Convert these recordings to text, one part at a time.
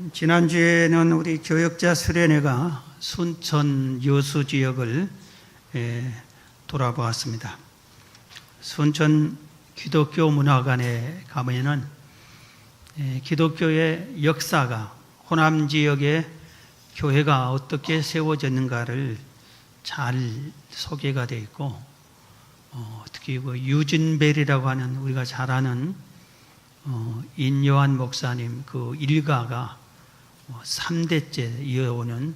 지난주에는 우리 교역자 수련회가 순천 여수 지역을 돌아보았습니다. 순천 기독교 문화관에 가면은 기독교의 역사가 호남 지역에 교회가 어떻게 세워졌는가를 잘 소개가 되어 있고, 특히 유진벨이라고 하는 우리가 잘 아는 인요한 목사님 그 일가가 3대째 이어오는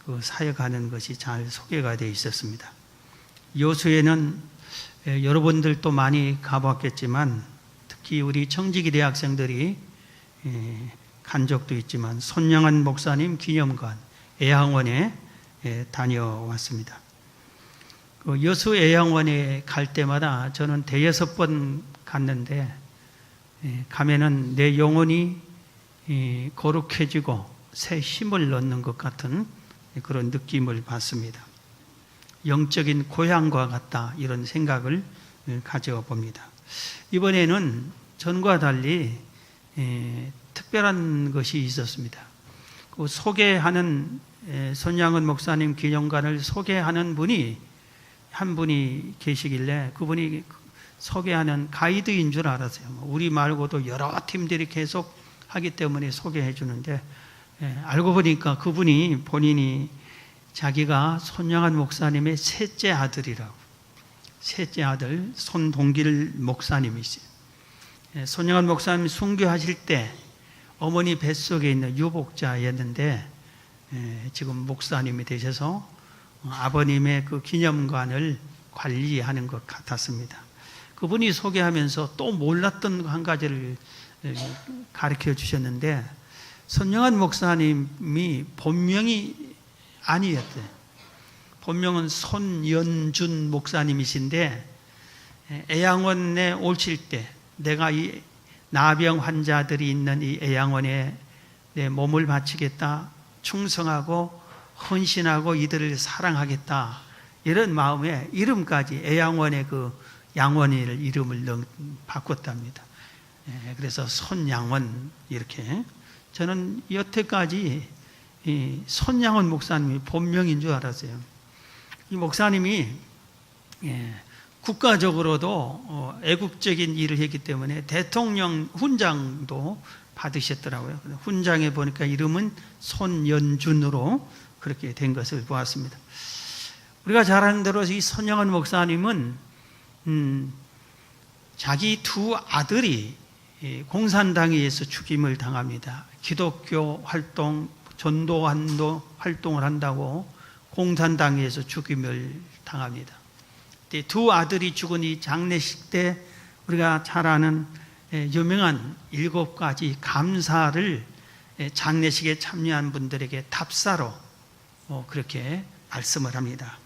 그 사역하는 것이 잘 소개가 되어 있었습니다. 여수에는 여러분들도 많이 가봤겠지만, 특히 우리 청지기 대학생들이 간 적도 있지만 손영한 목사님 기념관 애양원에 다녀왔습니다. 그 여수 애양원에 갈 때마다 저는 대여섯 번 갔는데, 가면은 내 영혼이 거룩해지고 새 힘을 얻는 것 같은 그런 느낌을 받습니다. 영적인 고향과 같다, 이런 생각을 가져봅니다. 이번에는 전과 달리 특별한 것이 있었습니다. 그 소개하는 손양은 목사님 기념관을 소개하는 한 분이 계시길래, 그분이 소개하는 가이드인 줄 알았어요. 우리 말고도 여러 팀들이 계속 하기 때문에 소개해 주는데, 알고 보니까 그분이 본인이 자기가 손양한 목사님의 셋째 아들이라고, 셋째 아들 손동길 목사님이세요. 손양한 목사님 순교하실 때 어머니 뱃속에 있는 유복자였는데, 지금 목사님이 되셔서 아버님의 그 기념관을 관리하는 것 같았습니다. 그분이 소개하면서 또 몰랐던 한 가지를 가르쳐 주셨는데, 손영한 목사님이 본명이 아니었대요. 본명은 손연준 목사님이신데, 애양원에 오실 때 내가 이 나병 환자들이 있는 이 애양원에 내 몸을 바치겠다, 충성하고 헌신하고 이들을 사랑하겠다, 이런 마음에 이름까지 애양원의 그 양원이를 이름을 바꿨답니다. 그래서 손양원, 이렇게. 저는 여태까지 이 손양원 목사님이 본명인 줄 알았어요. 이 목사님이 국가적으로도 애국적인 일을 했기 때문에 대통령 훈장도 받으셨더라고요. 훈장에 보니까 이름은 손연준으로 그렇게 된 것을 보았습니다. 우리가 잘 아는 대로 이 손양원 목사님은 자기 두 아들이 공산당에 의해서 죽임을 당합니다. 기독교 활동, 전도 활동을 한다고 공산당에 의해서 죽임을 당합니다. 두 아들이 죽은 이 장례식 때 우리가 잘 아는 유명한 7가지 감사를 장례식에 참여한 분들에게 답사로 그렇게 말씀을 합니다.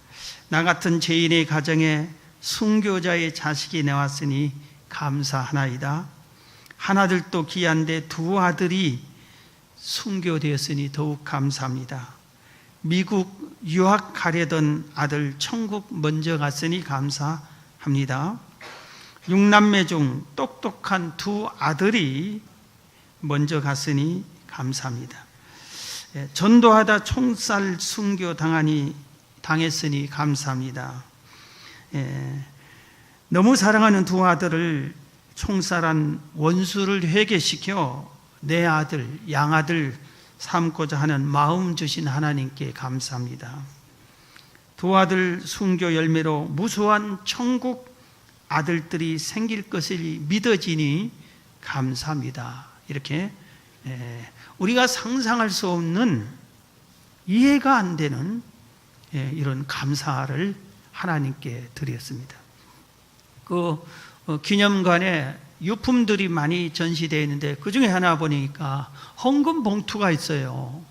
나 같은 죄인의 가정에 순교자의 자식이 나왔으니 감사하나이다. 하나들도 귀한데 두 아들이 순교되었으니 더욱 감사합니다. 미국 유학 가려던 아들 천국 먼저 갔으니 감사합니다. 6남매 중 똑똑한 두 아들이 먼저 갔으니 감사합니다. 전도하다 총살 순교 당했으니 감사합니다. 너무 사랑하는 두 아들을 총살한 원수를 회개시켜 내 아들, 양아들 삼고자 하는 마음 주신 하나님께 감사합니다. 두 아들 순교 열매로 무수한 천국 아들들이 생길 것을 믿어지니 감사합니다. 이렇게 우리가 상상할 수 없는, 이해가 안 되는 이런 감사를 하나님께 드렸습니다. 그 기념관에 유품들이 많이 전시되어 있는데, 그 중에 하나 보니까 헌금 봉투가 있어요.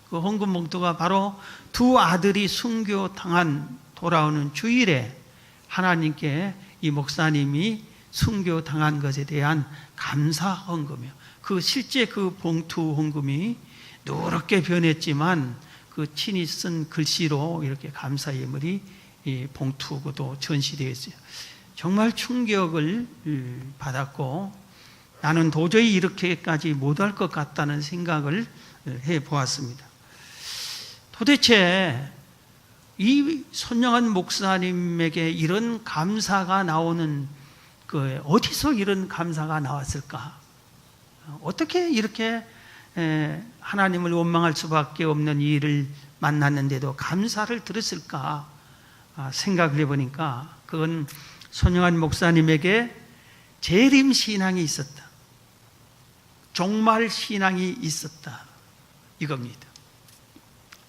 그 헌금 봉투가 바로 두 아들이 순교 돌아오는 주일에 하나님께 이 목사님이 순교 당한 것에 대한 감사 헌금이에요. 실제 그 봉투 헌금이 누렇게 변했지만 그 친히 쓴 글씨로 이렇게 감사 예물이 이 봉투도 전시되어 있어요. 정말 충격을 받았고, 나는 도저히 이렇게까지 못할 것 같다는 생각을 해 보았습니다. 도대체 이 손영한 목사님에게 이런 감사가 나오는 어디서 이런 감사가 나왔을까? 어떻게 이렇게 하나님을 원망할 수밖에 없는 이 일을 만났는데도 감사를 들었을까 생각을 해보니까 그건 손영한 목사님에게 재림 신앙이 있었다. 종말 신앙이 있었다. 이겁니다.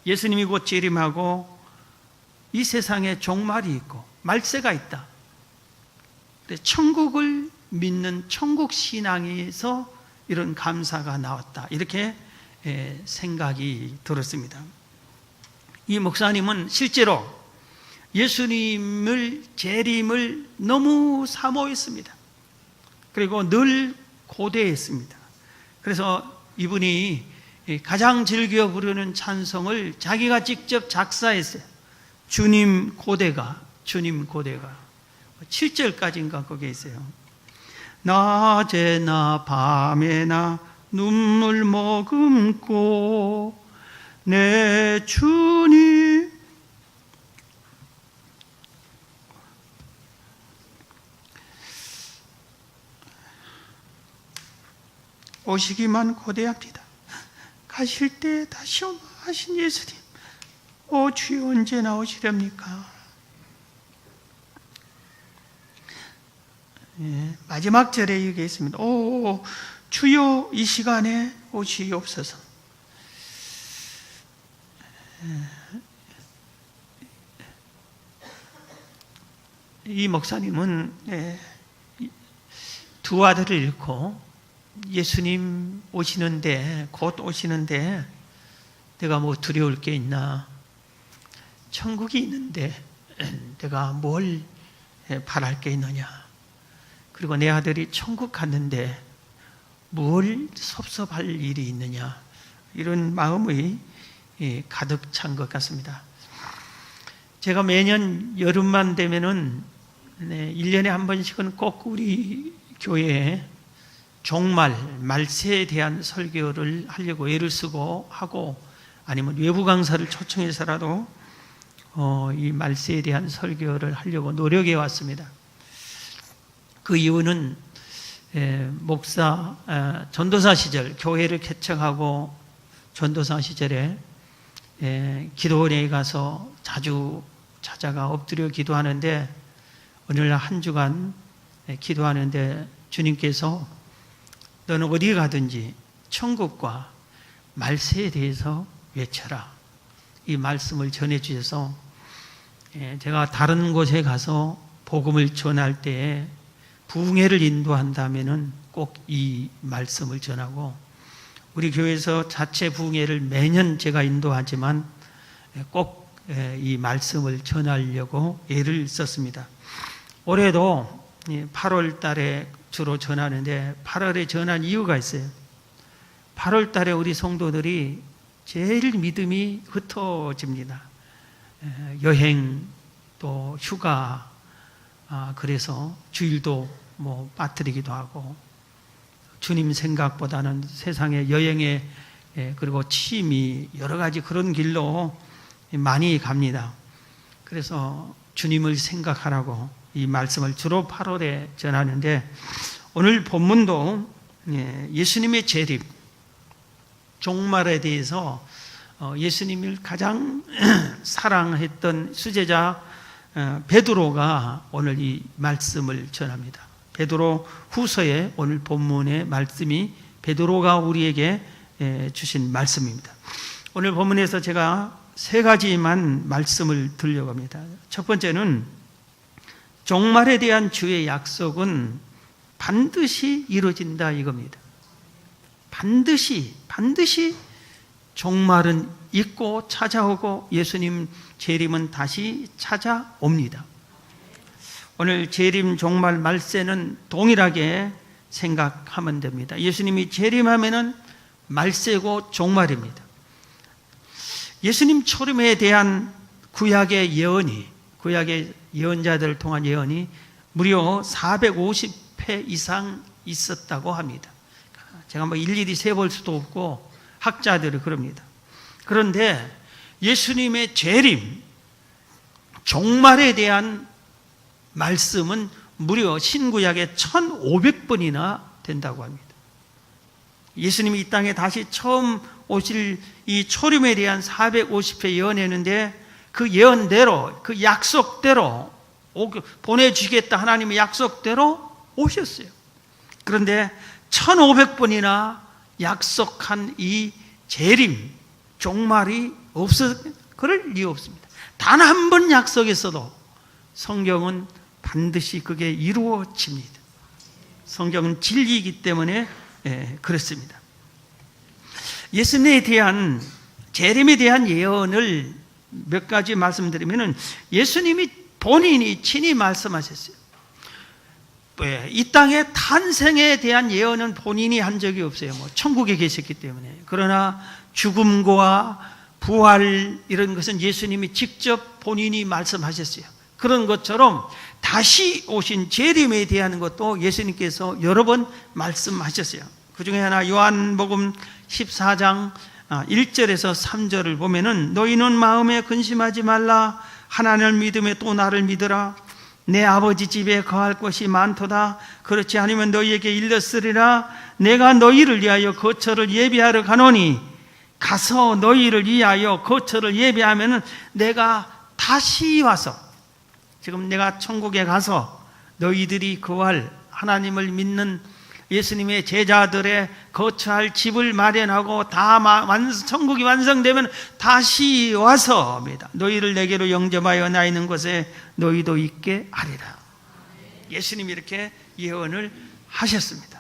예수님이 곧 재림하고 이 세상에 종말이 있고 말세가 있다. 천국을 믿는 천국 신앙에서 이런 감사가 나왔다. 이렇게 생각이 들었습니다. 이 목사님은 실제로 예수님을 재림을 너무 사모했습니다. 그리고 늘 고대했습니다. 그래서 이분이 가장 즐겨 부르는 찬송을 자기가 직접 작사했어요. 주님 고대가 7절까지인가 거기에 있어요. 낮에나 밤에나 눈물 머금고 내 주님 오시기만 고대합니다. 가실 때 다시 오마 하신 예수님, 오 주여 언제 나오시렵니까? 마지막 절에 이게 있습니다. 오 주여 이 시간에 오시옵소서. 이 목사님은 두 아들을 잃고 예수님 오시는데, 곧 오시는데 내가 뭐 두려울 게 있나? 천국이 있는데 내가 뭘 바랄 게 있느냐? 그리고 내 아들이 천국 갔는데 뭘 섭섭할 일이 있느냐? 이런 마음이 가득 찬 것 같습니다. 제가 매년 여름만 되면은 1년에 한 번씩은 꼭 우리 교회에 종말, 말세에 대한 설교를 하려고 애를 쓰고 하고, 아니면 외부 강사를 초청해서라도 이 말세에 대한 설교를 하려고 노력해 왔습니다. 그 이유는 목사 전도사 시절, 교회를 개척하고 전도사 시절에 기도원에 가서 자주 찾아가 엎드려 기도하는데, 오늘 한 주간 기도하는데 주님께서 너는 어디 가든지 천국과 말세에 대해서 외쳐라, 이 말씀을 전해 주셔서 제가 다른 곳에 가서 복음을 전할 때에 부흥회를 인도한다면은 꼭 이 말씀을 전하고, 우리 교회에서 자체 부흥회를 매년 제가 인도하지만 꼭 이 말씀을 전하려고 애를 썼습니다. 올해도 8월 달에 주로 전하는데 8월에 전한 이유가 있어요. 8월 달에 우리 성도들이 제일 믿음이 흩어집니다. 여행 또 휴가, 그래서 주일도 뭐 빠뜨리기도 하고, 주님 생각보다는 세상의 여행에 그리고 취미 여러 가지 그런 길로 많이 갑니다. 그래서 주님을 생각하라고 이 말씀을 주로 8월에 전하는데, 오늘 본문도 예수님의 재림, 종말에 대해서 예수님을 가장 사랑했던 수제자 베드로가 오늘 이 말씀을 전합니다. 베드로 후서의 오늘 본문의 말씀이 베드로가 우리에게 주신 말씀입니다. 오늘 본문에서 제가 세 가지만 말씀을 드리려고 합니다. 첫 번째는 종말에 대한 주의 약속은 반드시 이루어진다 이겁니다. 반드시 종말은 있고 찾아오고 예수님 재림은 다시 찾아옵니다. 오늘 재림, 종말, 말세는 동일하게 생각하면 됩니다. 예수님이 재림하면은 말세고 종말입니다. 예수님 초림에 대한 구약의 예언이, 구약의 예언자들을 통한 예언이 무려 450회 이상 있었다고 합니다. 제가 뭐 일일이 세볼 수도 없고 학자들이 그럽니다. 그런데 예수님의 재림, 종말에 대한 말씀은 무려 신구약에 1500번이나 된다고 합니다. 예수님이 이 땅에 다시 처음 오실 이 초림에 대한 450회 예언했는데 그 예언대로, 그 약속대로 보내주시겠다 하나님의 약속대로 오셨어요. 그런데 1500번이나 약속한 이 재림, 종말이 그럴 리가 없습니다. 단 한 번 약속했어도 성경은 반드시 그게 이루어집니다. 성경은 진리이기 때문에 그렇습니다. 예수님에 대한 재림에 대한 예언을 몇 가지 말씀드리면은 예수님이 본인이 친히 말씀하셨어요. 이 땅의 탄생에 대한 예언은 본인이 한 적이 없어요. 천국에 계셨기 때문에. 그러나 죽음과 부활 이런 것은 예수님이 직접 본인이 말씀하셨어요. 그런 것처럼 다시 오신 재림에 대한 것도 예수님께서 여러 번 말씀하셨어요. 그 중에 하나 요한복음 14장 1절에서 3절을 보면은 너희는 마음에 근심하지 말라. 하나님을 믿으며 또 나를 믿으라. 내 아버지 집에 거할 것이 많도다. 그렇지 않으면 너희에게 일렀으리라. 내가 너희를 위하여 거처를 예비하러 가노니 가서 너희를 위하여 거처를 예비하면은 내가 다시 와서, 지금 내가 천국에 가서 너희들이 거할 하나님을 믿는 예수님의 제자들의 거처할 집을 마련하고 다 천국이 완성되면 다시 와서 너희를 내게로 영접하여 나 있는 곳에 너희도 있게 하리라. 예수님이 이렇게 예언을 하셨습니다.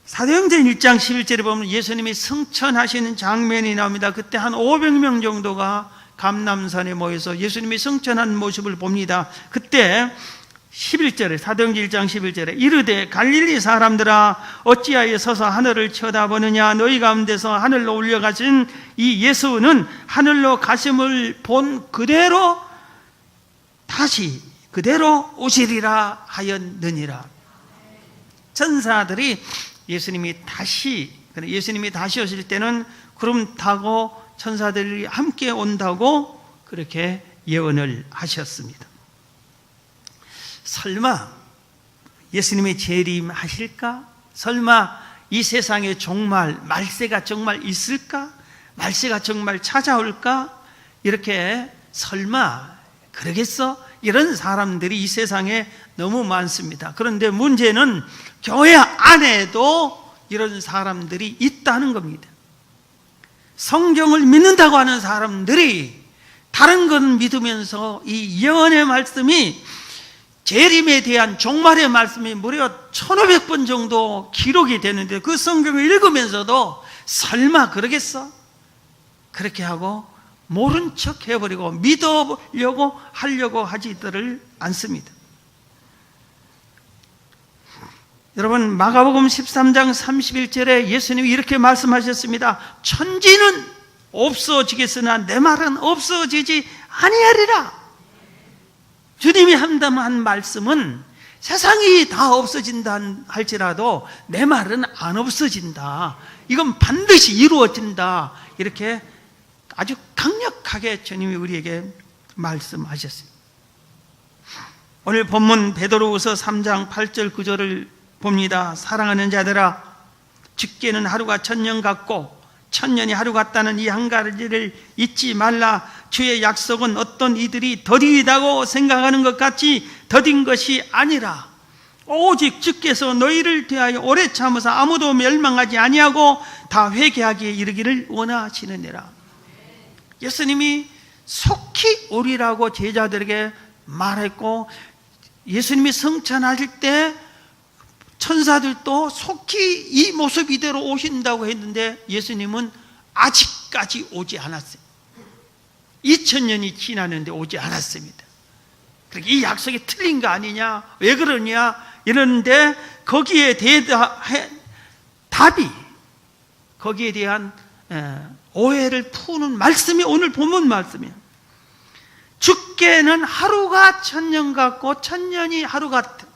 사도행전 1장 11절에 보면 예수님이 승천하시는 장면이 나옵니다. 그때 한 500명 정도가 감람산에 모여서 예수님이 승천한 모습을 봅니다. 그때 11절에, 사도행전 1장 11절에 이르되 갈릴리 사람들아 어찌하여 서서 하늘을 쳐다보느냐. 너희 가운데서 하늘로 올려가신 이 예수는 하늘로 가심을 본 그대로 다시 그대로 오시리라 하였느니라. 천사들이 예수님이 다시 오실 때는 구름 타고 천사들이 함께 온다고 그렇게 예언을 하셨습니다. 설마 예수님이 재림하실까? 설마 이 세상에 종말, 말세가 정말 있을까? 말세가 정말 찾아올까? 이렇게 설마 그러겠어? 이런 사람들이 이 세상에 너무 많습니다. 그런데 문제는 교회 안에도 이런 사람들이 있다는 겁니다. 성경을 믿는다고 하는 사람들이 다른 건 믿으면서 이 예언의 말씀이, 재림에 대한 종말의 말씀이 무려 1500번 정도 기록이 되는데 그 성경을 읽으면서도 설마 그러겠어? 그렇게 하고 모른 척 해버리고 믿으려고 하려고 하지들을 않습니다. 여러분, 마가복음 13장 31절에 예수님이 이렇게 말씀하셨습니다. 천지는 없어지겠으나 내 말은 없어지지 아니하리라. 주님이 한다한 말씀은 세상이 다 없어진다 할지라도 내 말은 안 없어진다. 이건 반드시 이루어진다. 이렇게 아주 강력하게 주님이 우리에게 말씀하셨습니다. 오늘 본문 베드로후서 3장 8절 9절을 봅니다. 사랑하는 자들아, 죽게는 하루가 천년 같고 천년이 하루 같다는 이 한 가지를 잊지 말라. 주의 약속은 어떤 이들이 더디다고 생각하는 것 같이 더딘 것이 아니라 오직 주께서 너희를 대하여 오래 참으사 아무도 멸망하지 아니하고 다 회개하기에 이르기를 원하시느니라. 예수님이 속히 오리라고 제자들에게 말했고, 예수님이 승천하실 때 천사들도 속히 이 모습 이대로 오신다고 했는데 예수님은 아직까지 오지 않았어요. 2000년이 지났는데 오지 않았습니다. 그러니까 이 약속이 틀린 거 아니냐, 왜 그러냐 이러는데 거기에 답이, 거기에 대한 오해를 푸는 말씀이 오늘 본문 말씀이에요. 죽게는 하루가 천년 같고 천년이 하루 같다.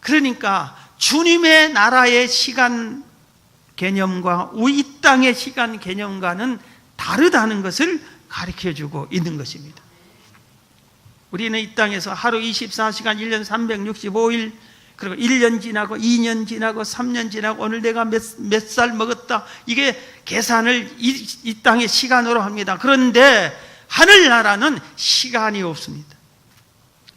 그러니까 주님의 나라의 시간 개념과 이 땅의 시간 개념과는 다르다는 것을 가르쳐주고 있는 것입니다. 우리는 이 땅에서 하루 24시간 1년 365일, 그리고 1년 지나고 2년 지나고 3년 지나고 오늘 내가 몇 살 먹었다, 이게 계산을 이 땅의 시간으로 합니다. 그런데 하늘나라는 시간이 없습니다.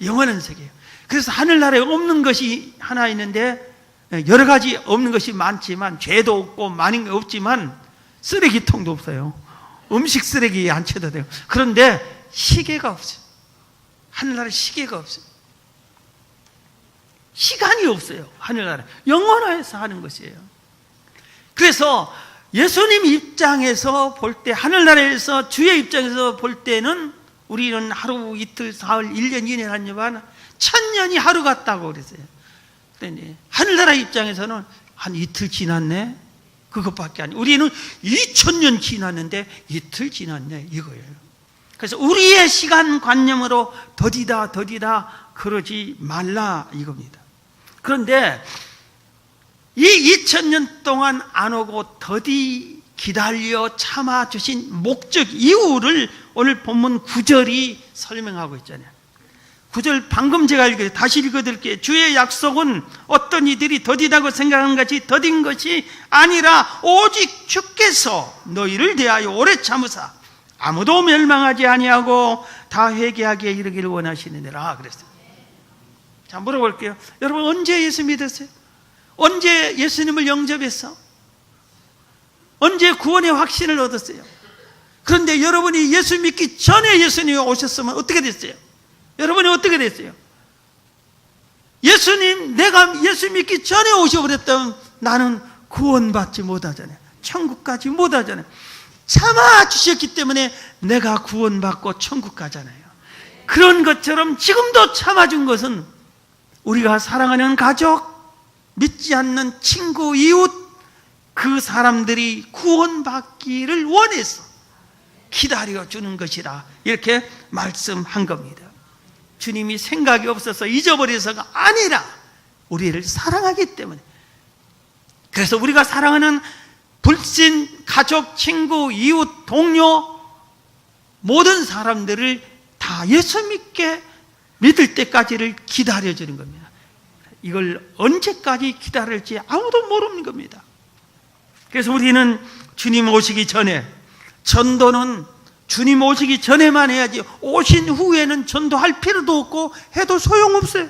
영원한 세계예요. 그래서 하늘나라에 없는 것이 하나 있는데, 여러 가지 없는 것이 많지만, 죄도 없고 많은 게 없지만 쓰레기통도 없어요. 음식 쓰레기 안 쳐도 돼요. 그런데 시계가 없어요. 하늘나라에 시계가 없어요. 시간이 없어요. 하늘나라 영원해서 하는 것이에요. 그래서 예수님 입장에서 볼 때, 하늘나라에서 주의 입장에서 볼 때는 우리는 하루, 이틀, 사흘, 1년, 2년 하지만 1000년이 하루 같다고 그랬어요. 그런데 하늘나라 입장에서는 한 이틀 지났네, 그것밖에 아니에요. 우리는 2000년 지났는데 이틀 지났네, 이거예요. 그래서 우리의 시간관념으로 더디다 그러지 말라, 이겁니다. 그런데 이 2000년 동안 안 오고 더디 기다려 참아주신 목적, 이유를 오늘 본문 9절이 설명하고 있잖아요. 9절 방금 제가 다시 읽어드릴게요. 주의 약속은 어떤 이들이 더디다고 생각하는 것이 더딘 것이 아니라 오직 주께서 너희를 대하여 오래 참으사 아무도 멸망하지 아니하고 다 회개하게 이르기를 원하시느니라 그랬어요. 자, 물어볼게요. 여러분, 언제 예수 믿었어요? 언제 예수님을 영접했어? 언제 구원의 확신을 얻었어요? 그런데 여러분이 예수 믿기 전에 예수님이 오셨으면 어떻게 됐어요? 여러분이 어떻게 됐어요? 예수님, 내가 예수 믿기 전에 오셔버렸다면 나는 구원받지 못하잖아요. 천국 가지 못하잖아요. 참아주셨기 때문에 내가 구원받고 천국 가잖아요. 그런 것처럼 지금도 참아준 것은 우리가 사랑하는 가족, 믿지 않는 친구, 이웃, 그 사람들이 구원받기를 원해서 기다려주는 것이라 이렇게 말씀한 겁니다. 주님이 생각이 없어서 잊어버려서가 아니라 우리를 사랑하기 때문에. 그래서 우리가 사랑하는 불신, 가족, 친구, 이웃, 동료, 모든 사람들을 다 예수 믿게 믿을 때까지를 기다려주는 겁니다. 이걸 언제까지 기다릴지 아무도 모르는 겁니다. 그래서 우리는 주님 오시기 전에, 전도는 주님 오시기 전에만 해야지, 오신 후에는 전도할 필요도 없고 해도 소용없어요.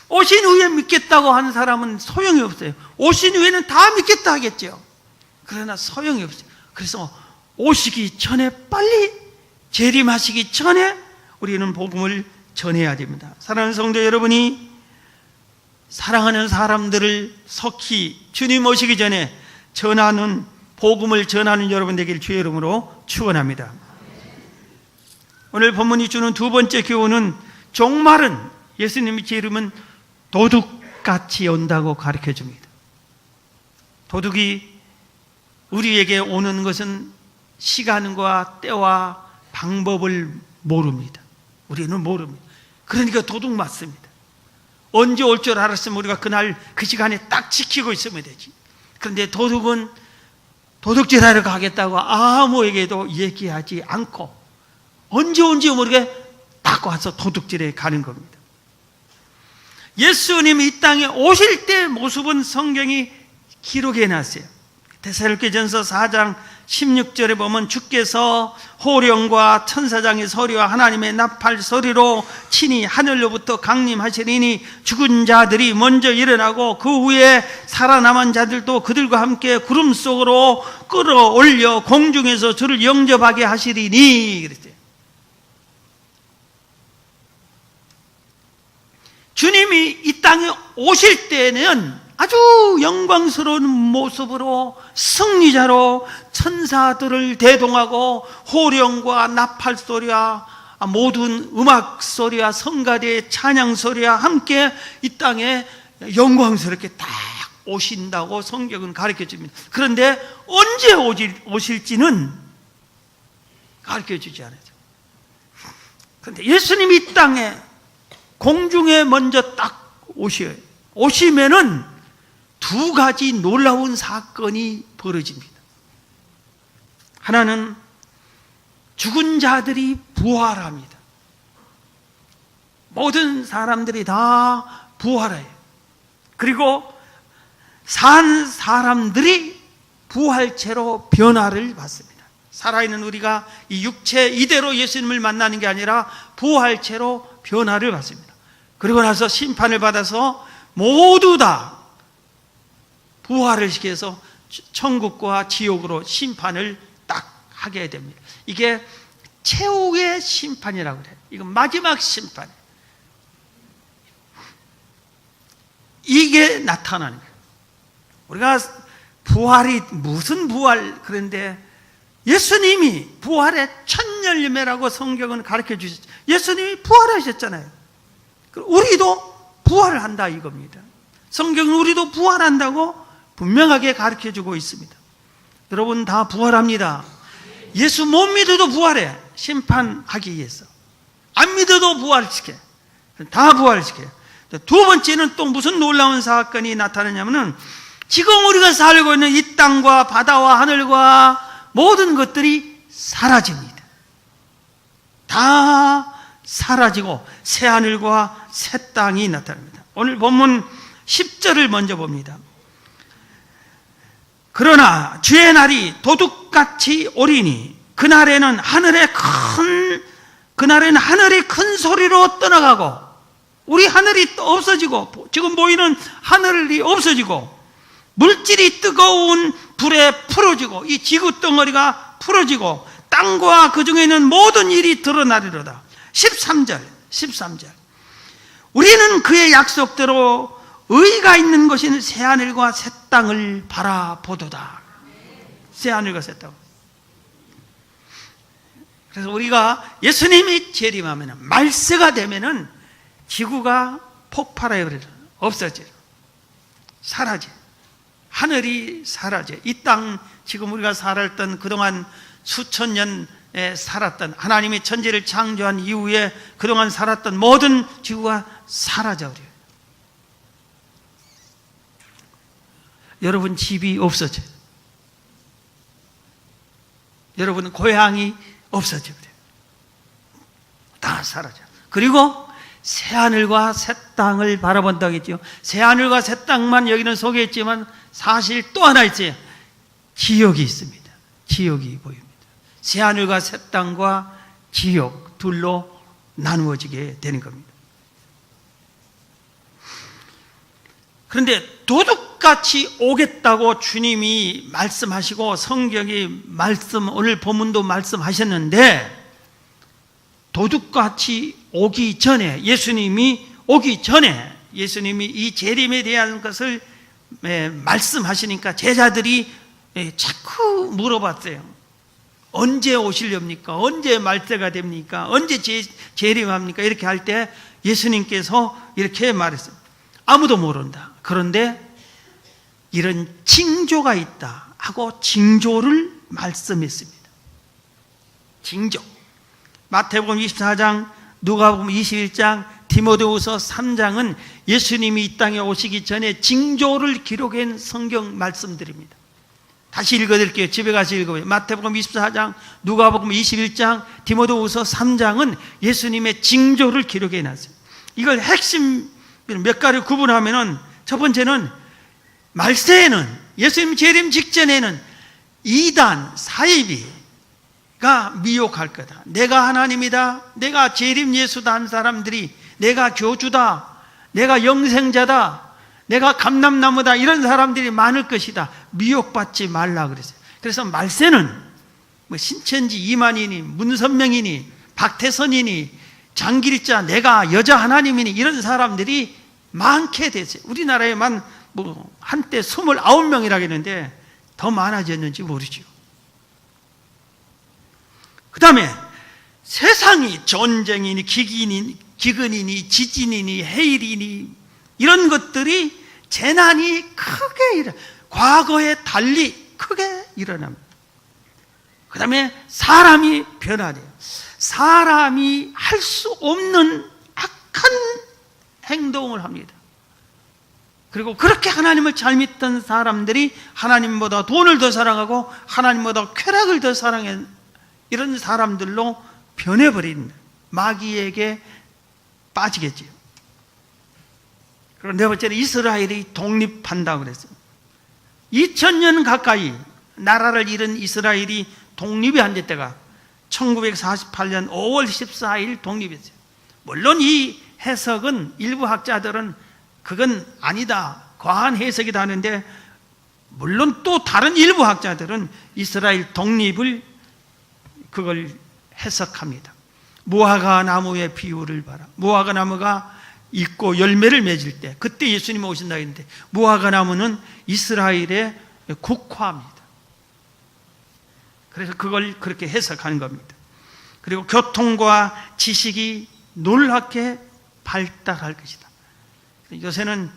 오신 후에 믿겠다고 하는 사람은 소용이 없어요. 오신 후에는 다 믿겠다 하겠죠. 그러나 소용이 없어요. 그래서 오시기 전에, 빨리 재림하시기 전에 우리는 복음을 전해야 됩니다. 사랑하는 성도 여러분이 사랑하는 사람들을 속히 주님 오시기 전에 전하는, 복음을 전하는 여러분 되길 주의 이름으로 축원합니다. 오늘 본문이 주는 두 번째 교훈은 종말은, 예수님이 이름은 도둑같이 온다고 가르쳐 줍니다. 도둑이 우리에게 오는 것은 시간과 때와 방법을 모릅니다. 우리는 모릅니다. 그러니까 도둑 맞습니다. 언제 올 줄 알았으면 우리가 그날 그 시간에 딱 지키고 있으면 되지. 그런데 도둑은 도둑질하러 가겠다고 아무에게도 얘기하지 않고 언제 온지 모르게 딱 와서 도둑질에 가는 겁니다. 예수님이 이 땅에 오실 때 모습은 성경이 기록해 놨어요. 데살로니가전서 4장 16절에 보면 주께서 호령과 천사장의 소리와 하나님의 나팔 소리로 친히 하늘로부터 강림하시리니 죽은 자들이 먼저 일어나고 그 후에 살아남은 자들도 그들과 함께 구름 속으로 끌어올려 공중에서 주를 영접하게 하시리니 그랬어요. 주님이 이 땅에 오실 때는 아주 영광스러운 모습으로 승리자로 천사들을 대동하고 호령과 나팔 소리와 모든 음악 소리와 성가대의 찬양 소리와 함께 이 땅에 영광스럽게 딱 오신다고 성경은 가르쳐 줍니다. 그런데 언제 오실지는 가르쳐 주지 않아요. 그런데 예수님이 이 땅에 공중에 먼저 딱 오셔요. 오시면은 두 가지 놀라운 사건이 벌어집니다. 하나는 죽은 자들이 부활합니다. 모든 사람들이 다 부활해요. 그리고 산 사람들이 부활체로 변화를 받습니다. 살아있는 우리가 이 육체 이대로 예수님을 만나는 게 아니라 부활체로 변화를 받습니다. 그리고 나서 심판을 받아서 모두 다 부활을 시켜서 천국과 지옥으로 심판을 딱 하게 됩니다. 이게 최후의 심판이라고 그래요. 이건 마지막 심판. 이게 나타나는 거예요. 우리가 부활이 무슨 부활 그런데 예수님이 부활의 첫 열매라고 성경은 가르쳐 주셨죠. 예수님이 부활하셨잖아요. 우리도 부활을 한다 이겁니다. 성경은 우리도 부활한다고 분명하게 가르쳐 주고 있습니다. 여러분 다 부활합니다. 예수 못 믿어도 부활해. 심판하기 위해서. 안 믿어도 부활시켜. 다 부활시켜요. 두 번째는 또 무슨 놀라운 사건이 나타나냐면은 지금 우리가 살고 있는 이 땅과 바다와 하늘과 모든 것들이 사라집니다. 다 사라지고 새 하늘과 새 땅이 나타납니다. 오늘 본문 10절을 먼저 봅니다. 그러나 주의 날이 도둑같이 오리니 그날에는 하늘이 큰 소리로 떠나가고 우리 하늘이 없어지고 지금 보이는 하늘이 없어지고 물질이 뜨거운 불에 풀어지고 이 지구 덩어리가 풀어지고 땅과 그 중에 있는 모든 일이 드러나리로다. 13절 우리는 그의 약속대로 의가 있는 것인 새하늘과 새 땅을 바라보도다. 새하늘과 새 땅. 그래서 우리가 예수님이 재림하면 말세가 되면은 지구가 폭발해 버려요. 없어져요. 사라져. 하늘이 사라져. 이 땅 지금 우리가 살았던 그동안 수천 년에 살았던 하나님이 천지를 창조한 이후에 그동안 살았던 모든 지구가 사라져 버려요. 여러분 집이 없어져요. 여러분 고향이 없어져 버려요. 다 사라져. 그리고 새하늘과 새 땅을 바라본다고 했죠. 새하늘과 새 땅만 여기는 소개했지만 사실 또 하나 있어요. 지옥이 있습니다. 지옥이 보입니다. 새하늘과 새 땅과 지옥 둘로 나누어지게 되는 겁니다. 그런데 도둑같이 오겠다고 주님이 말씀하시고 성경이 오늘 본문도 말씀하셨는데 도둑같이 오기 전에 예수님이 이 재림에 대한 것을 말씀하시니까 제자들이 자꾸 물어봤어요. 언제 오시렵니까? 언제 말세가 됩니까? 언제 재림합니까? 이렇게 할 때 예수님께서 이렇게 말했어요. 아무도 모른다. 그런데 이런 징조가 있다 하고 징조를 말씀했습니다. 징조. 마태복음 24장, 누가복음 21장, 디모데후서 3장은 예수님이 이 땅에 오시기 전에 징조를 기록한 성경 말씀들입니다. 다시 읽어드릴게요. 집에 가서 읽어보세요. 마태복음 24장, 누가복음 21장, 디모데후서 3장은 예수님의 징조를 기록해 놨어요. 이걸 핵심 몇 가지 구분하면은 첫 번째는 말세에는 예수님 재림 직전에는 이단 사이비가 미혹할 거다. 내가 하나님이다. 내가 재림 예수다 한 사람들이 내가 교주다. 내가 영생자다. 내가 감람나무다. 이런 사람들이 많을 것이다. 미혹받지 말라 그랬어요. 그래서 말세는 신천지 이만희니 문선명이니 박태선이니 장길자 내가 여자 하나님이니 이런 사람들이 많게 됐어요. 우리나라에만 한때 29명이라고 했는데 더 많아졌는지 모르죠. 그 다음에 세상이 전쟁이니 기근이니 지진이니 해일이니 이런 것들이 재난이 크게 과거에 달리 크게 일어납니다. 그 다음에 사람이 변화돼요. 사람이 할 수 없는 악한 행동을 합니다. 그리고 그렇게 하나님을 잘 믿던 사람들이 하나님보다 돈을 더 사랑하고 하나님보다 쾌락을 더 사랑해, 이런 사람들로 변해버린 마귀에게 빠지겠지요. 그리고 네 번째는 이스라엘이 독립한다고 그랬어요. 2000년 가까이 나라를 잃은 이스라엘이 독립이 안 됐다가 1948년 5월 14일 독립했어요. 물론 이 해석은 일부 학자들은 그건 아니다, 과한 해석이다 하는데, 물론 또 다른 일부 학자들은 이스라엘 독립을 그걸 해석합니다. 무화과 나무의 비유를 봐라. 무화과 나무가 있고 열매를 맺을 때, 그때 예수님이 오신다 했는데, 무화과 나무는 이스라엘의 국화입니다. 그래서 그걸 그렇게 해석하는 겁니다. 그리고 교통과 지식이 놀랍게 발달할 것이다. 요새는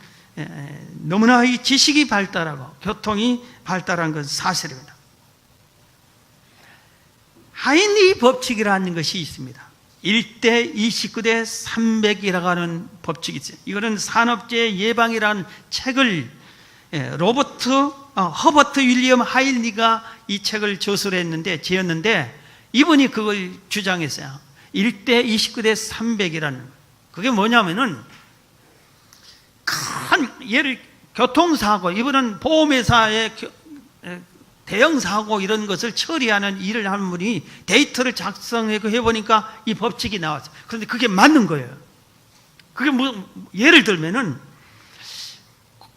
너무나 이 지식이 발달하고 교통이 발달한 것은 사실입니다. 하인리 법칙이라는 것이 있습니다. 1대 29대 300이라고 하는 법칙이 있어요. 이거는 산업재해 예방이라는 책을 허버트 윌리엄 하인리가 이 책을 저술했는데, 지었는데, 이분이 그걸 주장했어요. 1대 29대 300이라는. 그게 뭐냐면은, 예를 교통사고, 이분은 보험회사의 대형 사고 이런 것을 처리하는 일을 하는 분이 데이터를 작성해 보니까 이 법칙이 나왔어요. 그런데 그게 맞는 거예요. 그게 뭐, 예를 들면은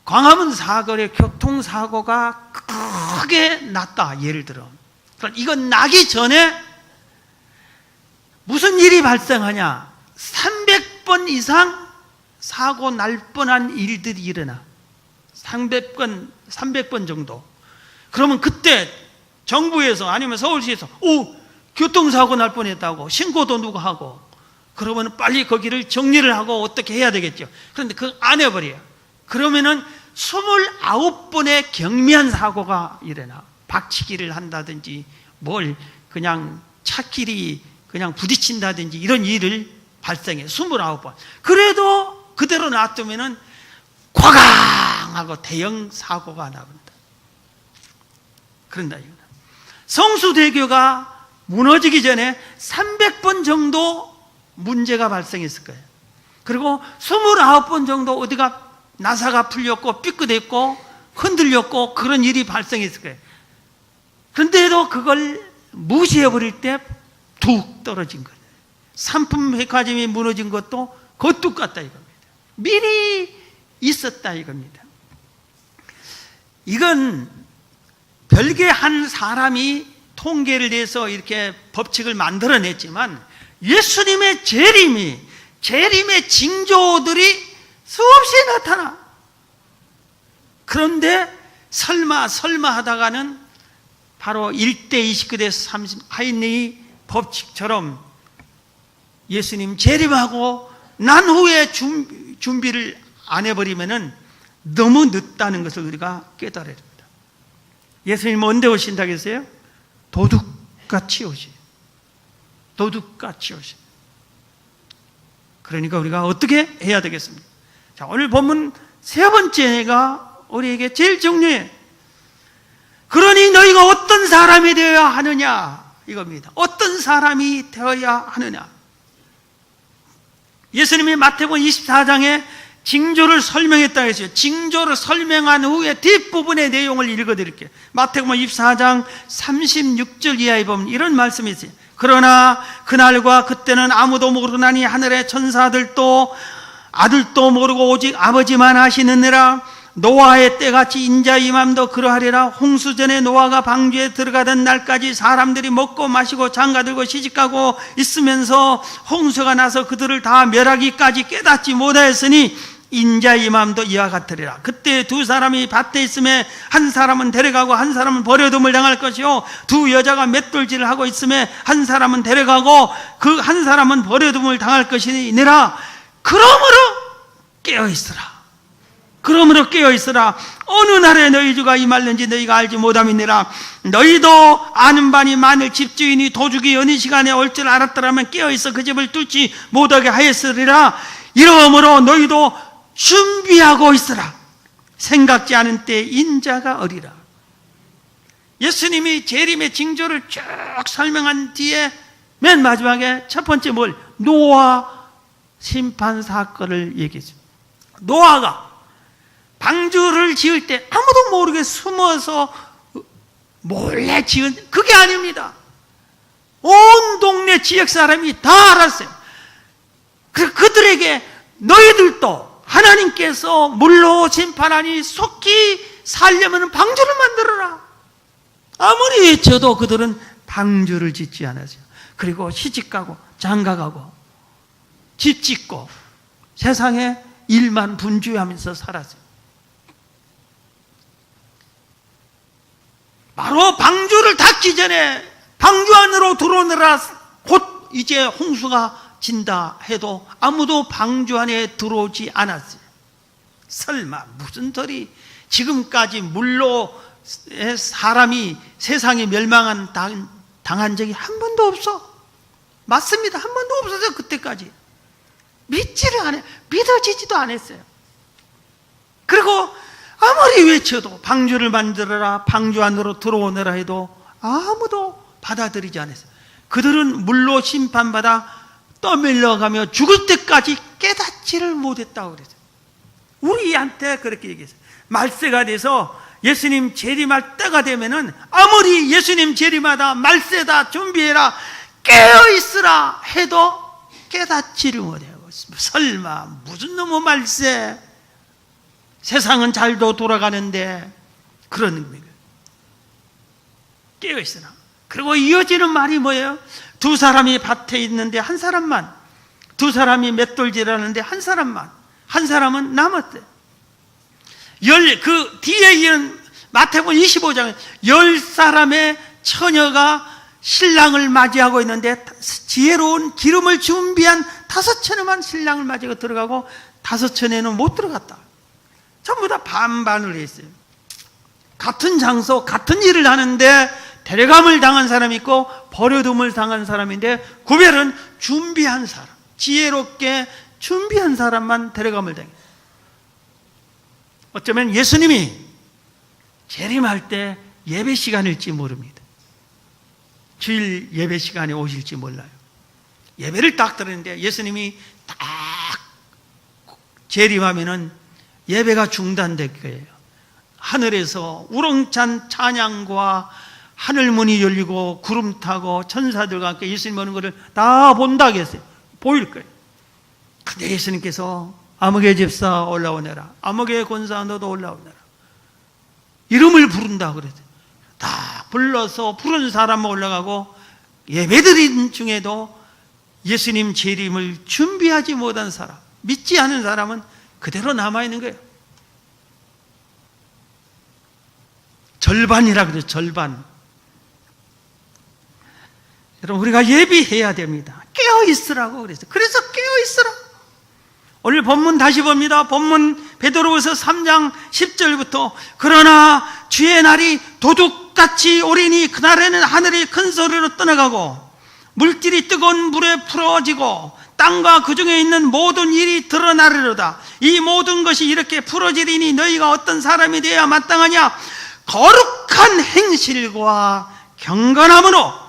광화문 사거리의 교통사고가 크게 났다, 예를 들어. 그러니까 이건 나기 전에 무슨 일이 발생하냐? 300번 이상 사고 날 뻔한 일들이 일어나. 300번 정도. 그러면 그때 정부에서 아니면 서울시에서 교통사고 날 뻔했다고 신고도 누가 하고, 그러면 빨리 거기를 정리를 하고 어떻게 해야 되겠죠. 그런데 그거 안 해버려요. 그러면은 29번의 경미한 사고가 일어나. 박치기를 한다든지 뭘 그냥 차끼리 그냥 부딪힌다든지 이런 일을 발생해. 29번. 그래도 그대로 놔두면은 꽉 하고 대형 사고가 나온다. 그런다 이거다. 성수대교가 무너지기 전에 300번 정도 문제가 발생했을 거예요. 그리고 29번 정도 어디가 나사가 풀렸고 삐끗했고 흔들렸고 그런 일이 발생했을 거예요. 그런데도 그걸 무시해버릴 때 툭 떨어진 거예요. 삼풍백화점이 무너진 것도 그 똑같다 이겁니다. 미리 있었다 이겁니다. 이건 별개 한 사람이 통계를 내서 이렇게 법칙을 만들어냈지만 예수님의 재림의 징조들이 수없이 나타나. 그런데 설마 하다가는 바로 1대 29대 30 하인리 법칙처럼 예수님 재림하고 난 후에 준비를 안 해버리면은 너무 늦다는 것을 우리가 깨달아야 됩니다. 예수님 언제 오신다고 했어요? 도둑같이 오시. 도둑같이 오시. 그러니까 우리가 어떻게 해야 되겠습니까? 자, 오늘 본문 세 번째가 우리에게 제일 중요해. 그러니 너희가 어떤 사람이 되어야 하느냐 이겁니다. 어떤 사람이 되어야 하느냐. 예수님이 마태복음 24장에 징조를 설명했다고 했어요. 징조를 설명한 후에 뒷부분의 내용을 읽어드릴게요. 마태복음 24장 36절 이하에 보면 이런 말씀이 있어요. 그러나 그날과 그때는 아무도 모르나니 하늘의 천사들도 아들도 모르고 오직 아버지만 아시느니라. 노아의 때같이 인자의 임함도 그러하리라. 홍수전에 노아가 방주에 들어가던 날까지 사람들이 먹고 마시고 장가들고 시집가고 있으면서 홍수가 나서 그들을 다 멸하기까지 깨닫지 못하였으니 인자의 임함도 이와 같으리라. 그때 두 사람이 밭에 있음에 한 사람은 데려가고 한 사람은 버려둠을 당할 것이요 두 여자가 맷돌질을 하고 있음에 한 사람은 데려가고 그 한 사람은 버려둠을 당할 것이니라. 그러므로 깨어있으라. 그러므로 깨어있으라. 어느 날에 너희 주가 임할는지 너희가 알지 못함이니라. 너희도 아는 바니 만일 집주인이 도둑이 어느 시간에 올 줄 알았더라면 깨어있어 그 집을 뚫지 못하게 하였으리라. 이러므로 너희도 준비하고 있으라. 생각지 않은 때 인자가 어리라. 예수님이 재림의 징조를 쭉 설명한 뒤에 맨 마지막에 첫 번째 뭘? 노아 심판 사건을 얘기했습니다. 노아가 방주를 지을 때 아무도 모르게 숨어서 몰래 지은, 그게 아닙니다. 온 동네 지역 사람이 다 알았어요. 그들에게 너희들도 하나님께서 물로 심판하니 속히 살려면 방주를 만들어라. 아무리 외쳐도 그들은 방주를 짓지 않았어요. 그리고 시집가고 장가가고 집 짓고 세상에 일만 분주하면서 살았어요. 바로 방주를 닫기 전에 방주 안으로 들어오느라 곧 이제 홍수가 진다 해도 아무도 방주 안에 들어오지 않았어요. 설마 무슨 소리, 지금까지 물로 사람이 세상에 당한 적이 한 번도 없어. 맞습니다. 한 번도 없었어요. 그때까지 믿지를 않아요. 믿어지지도 않았어요. 그리고 아무리 외쳐도 방주를 만들어라, 방주 안으로 들어오느라 해도 아무도 받아들이지 않았어요. 그들은 물로 심판받아 떠밀려가며 죽을 때까지 깨닫지를 못했다고 그랬어요. 우리한테 그렇게 얘기했어요. 말세가 돼서 예수님 재림할 때가 되면은 아무리 예수님 재림하다, 말세다, 준비해라, 깨어있으라 해도 깨닫지를 못해요. 설마 무슨 놈의 말세, 세상은 잘도 돌아가는데, 그런 의미가 깨어있으라. 그리고 이어지는 말이 뭐예요? 두 사람이 밭에 있는데 한 사람만, 두 사람이 맷돌질하는데 한 사람은 남았대. 그 뒤에 이은 마태복음 25장에 10사람의 처녀가 신랑을 맞이하고 있는데 지혜로운 기름을 준비한 5처녀만 신랑을 맞이하고 들어가고 5처녀는 못 들어갔다. 전부 다 반반을 했어요. 같은 장소, 같은 일을 하는데 데려감을 당한 사람이 있고 버려둠을 당한 사람인데, 구별은 준비한 사람, 지혜롭게 준비한 사람만 데려감을 당해요. 어쩌면 예수님이 재림할 때 예배 시간일지 모릅니다. 주일 예배 시간에 오실지 몰라요. 예배를 딱 들었는데 예수님이 딱 재림하면은 예배가 중단될 거예요. 하늘에서 우렁찬 찬양과 하늘문이 열리고 구름 타고 천사들과 함께 예수님 오는 것을 다 본다고 했어요. 보일 거예요. 근데 예수님께서 아무개 집사 올라오너라, 아무개 권사 너도 올라오너라, 이름을 부른다고 그랬어요. 다 불러서 부른 사람은 올라가고, 예배드린 중에도 예수님 재림을 준비하지 못한 사람, 믿지 않은 사람은 그대로 남아있는 거예요. 절반이라 그래요. 절반. 여러분, 우리가 예비해야 됩니다. 깨어있으라고 그랬어요. 그래서 깨어있으라. 오늘 본문 다시 봅니다. 본문 베드로후서 3장 10절부터 그러나 주의 날이 도둑같이 오리니 그날에는 하늘이 큰 소리로 떠나가고 물질이 뜨거운 물에 풀어지고 땅과 그 중에 있는 모든 일이 드러나리로다. 이 모든 것이 이렇게 풀어지리니 너희가 어떤 사람이 되어야 마땅하냐? 거룩한 행실과 경건함으로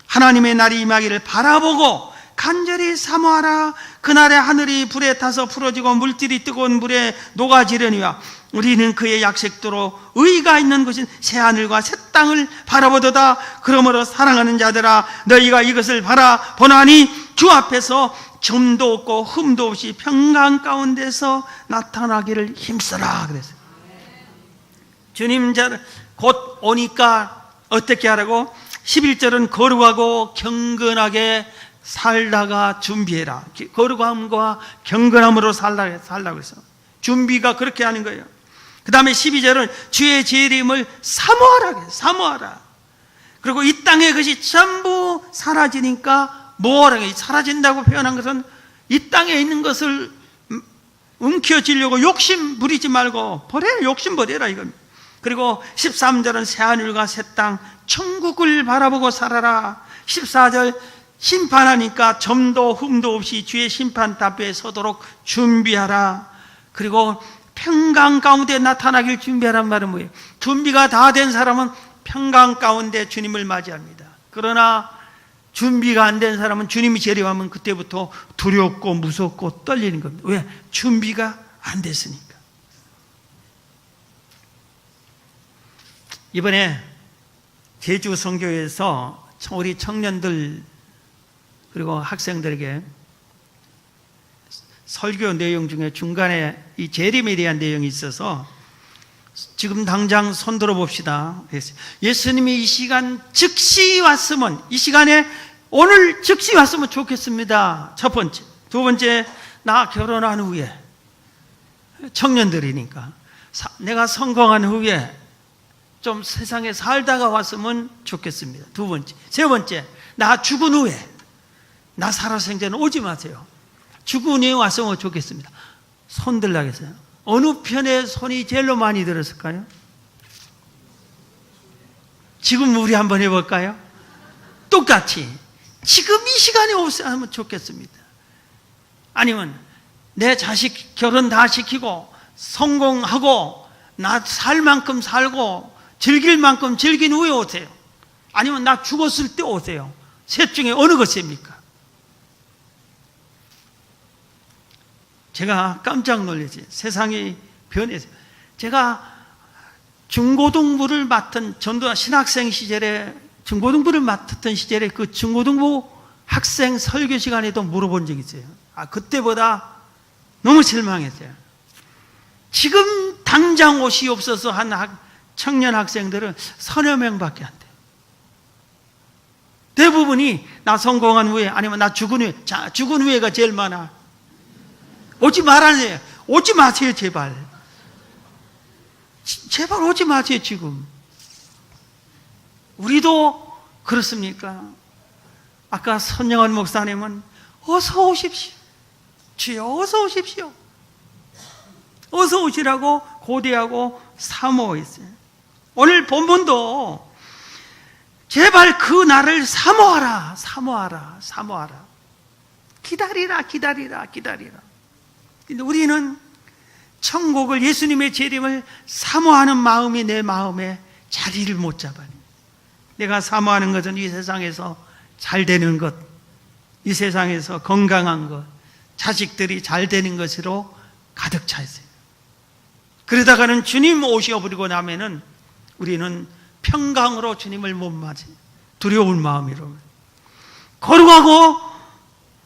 하나님의 날이 임하기를 바라보고 간절히 사모하라. 그날에 하늘이 불에 타서 풀어지고 물질이 뜨거운 물에 녹아지려니와 우리는 그의 약속대로 의가 있는 곳인 새하늘과 새 땅을 바라보도다. 그러므로 사랑하는 자들아, 너희가 이것을 바라보나니 주 앞에서 점도 없고 흠도 없이 평강 가운데서 나타나기를 힘써라 그랬어요. 주님 곧 오니까 어떻게 하라고? 11절은 거룩하고 경건하게 살다가 준비해라. 거룩함과 경건함으로 살라고 해서 준비가 그렇게 하는 거예요. 그 다음에 12절은 주의 재림을 사모하라. 사모하라. 그리고 이 땅의 것이 전부 사라지니까 뭐하라. 사라진다고 표현한 것은 이 땅에 있는 것을 움켜쥐려고 욕심 부리지 말고 욕심 버려라 이겁니다. 그리고 13절은 새하늘과 새 땅 천국을 바라보고 살아라. 14절 심판하니까 점도 흠도 없이 주의 심판 답에 서도록 준비하라. 그리고 평강 가운데 나타나길 준비하란 말은 뭐예요? 준비가 다 된 사람은 평강 가운데 주님을 맞이합니다. 그러나 준비가 안 된 사람은 주님이 재림하면 그때부터 두렵고 무섭고 떨리는 겁니다. 왜? 준비가 안 됐으니까. 이번에 제주 선교에서 우리 청년들 그리고 학생들에게 설교 내용 중에 중간에 이 재림에 대한 내용이 있어서 지금 당장 손들어 봅시다. 예수님이 이 시간 즉시 왔으면, 이 시간에 오늘 즉시 왔으면 좋겠습니다. 첫 번째. 두 번째, 나 결혼한 후에, 청년들이니까 내가 성공한 후에 좀 세상에 살다가 왔으면 좋겠습니다. 두 번째. 세 번째, 나 죽은 후에, 나 살아생전은 오지 마세요. 죽은 후에 왔으면 좋겠습니다. 손 들라겠어요. 어느 편에 손이 제일로 많이 들었을까요? 지금 우리 한번 해볼까요? 똑같이 지금 이 시간에 오면 좋겠습니다. 아니면 내 자식 결혼 다 시키고 성공하고 나 살 만큼 살고 즐길 만큼 즐긴 후에 오세요. 아니면 나 죽었을 때 오세요. 셋 중에 어느 것입니까? 제가 깜짝 놀랐어요. 세상이 변해서. 제가 중고등부를 맡은, 전도 신학생 시절에 중고등부를 맡았던 시절에 그 중고등부 학생 설교 시간에도 물어본 적이 있어요. 그때보다 너무 실망했어요. 지금 당장 옷이 없어서 한 청년 학생들은 서너 명밖에 안 돼요. 대부분이 나 성공한 후에, 아니면 나 죽은 후에. 자, 죽은 후에가 제일 많아. 오지 말아요. 오지 마세요, 제발. 제발 오지 마세요, 지금. 우리도 그렇습니까? 아까 선영원 목사님은 어서 오십시오. 주여, 어서 오십시오. 어서 오시라고 고대하고 사모했어요. 오늘 본문도 제발 그 날을 사모하라, 사모하라, 사모하라. 기다리라, 기다리라, 기다리라. 근데 우리는 천국을, 예수님의 재림을 사모하는 마음이 내 마음에 자리를 못 잡아요. 내가 사모하는 것은 이 세상에서 잘 되는 것, 이 세상에서 건강한 것, 자식들이 잘 되는 것으로 가득 차 있어요. 그러다가는 주님 오셔버리고 나면은 우리는 평강으로 주님을 못 맞아요. 두려운 마음으로. 거룩하고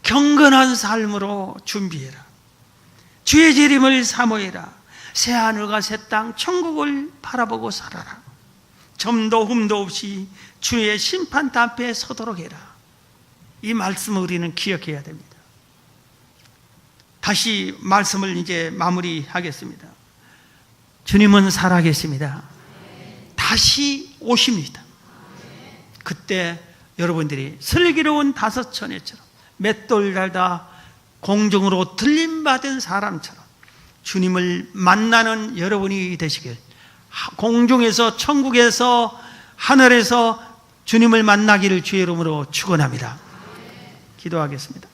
경건한 삶으로 준비해라. 주의 재림을 사모해라. 새하늘과 새 땅 천국을 바라보고 살아라. 점도 흠도 없이 주의 심판 앞에 서도록 해라. 이 말씀을 우리는 기억해야 됩니다. 다시 말씀을 이제 마무리하겠습니다. 주님은 살아계십니다. 다시 오십니다. 그때 여러분들이 슬기로운 다섯 처녀처럼 맷돌 달다 공중으로 들림받은 사람처럼 주님을 만나는 여러분이 되시길, 공중에서, 천국에서, 하늘에서 주님을 만나기를 주의 이름으로 축원합니다. 기도하겠습니다.